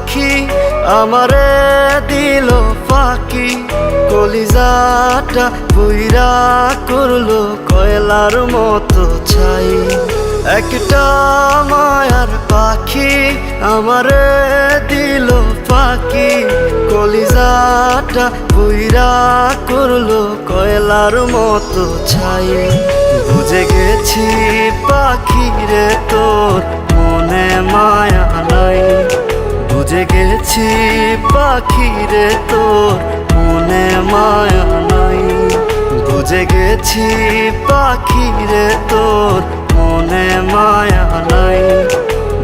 পাখি আমারে দিল ফাঁকি, কলিজাটা পুইরা করলো কয়লার মতো ছাই। একটা মায়ার পাখি আমারে দিল ফাঁকি, কলিজাটা পুইরা করলো কয়লার মতো ছাই। বুঝে গেছি পাখি রে তোর মনে মায়া নাই, বুঝে গেছি পাখি রে তোর মনে মায়া নাই। বুঝে গেছি পাখি রে তোর মনে মায়া নাই,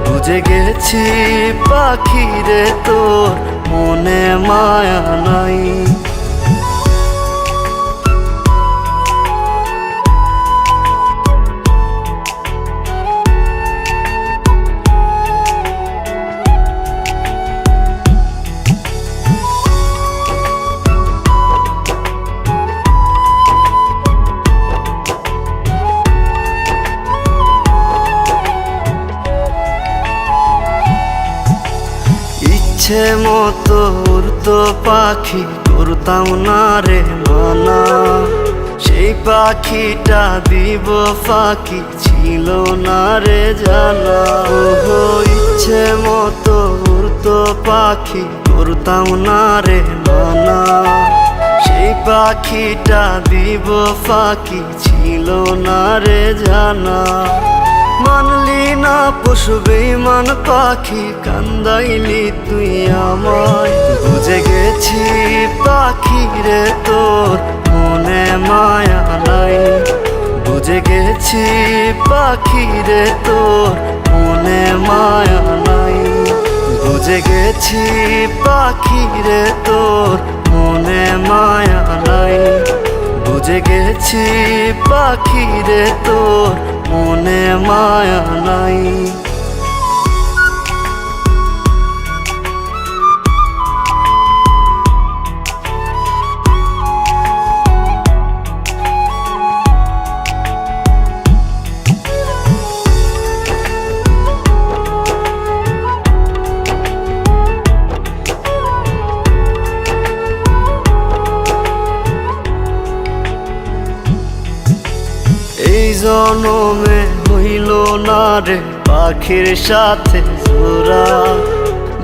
বুঝে গেছি পাখি রে তোর মনে মায়া নাই। ইচ্ছে মতো উড়তো পাখি করতাম না রে মানা, সেই পাখিটা দিব ফাঁকি ছিল না রে জানা। ওহো ইচ্ছে মতো উড়তো পাখি করতাম না রে মানা, সেই পাখিটা দিব ফাঁকি ছিল না রে জানা। মানলি না পশু বেঈমান পাখি, কান্দাইলি তুই আমায়। বুঝে গেছি পাখি রে তোর মনে মায়া নাই, বুঝে গেছি পাখি রে তোর মনে মায়া নাই। বুঝে গেছি পাখি রে তোর মনে মায়া নাই, বুঝে গেছি পাখি রে তোর মনে মায়া নাই। এই জনমে হইল না রে পাখির সাথে জোড়া,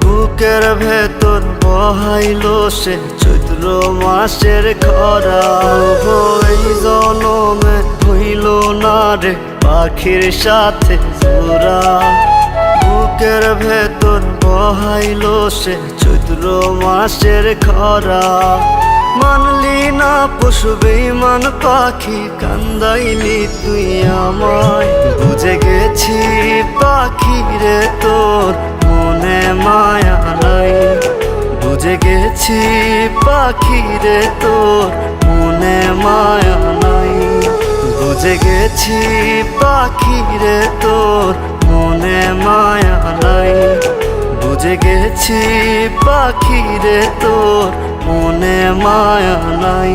বুকের ভেতর বহাইল সে চৈত্র মাসের খরা। এই জনমে হইল না রে পাখির সাথে জোড়া, বুকের ভেতর বহাইল সে চৈত্র মাসের খরা। মানলি না পশু বেঈমান পাখি, কান্দাইলি তুই আমায়। বুঝে গেছি পাখি রে তোর মনে মায়া নাই, বুঝে গেছি পাখি রে তোর মনে মায়া নাই। বুঝে গেছি পাখি রে তোর মনে মায়া নাই, বুঝে গেছি পাখি রে তোর মনে মায়া নাই।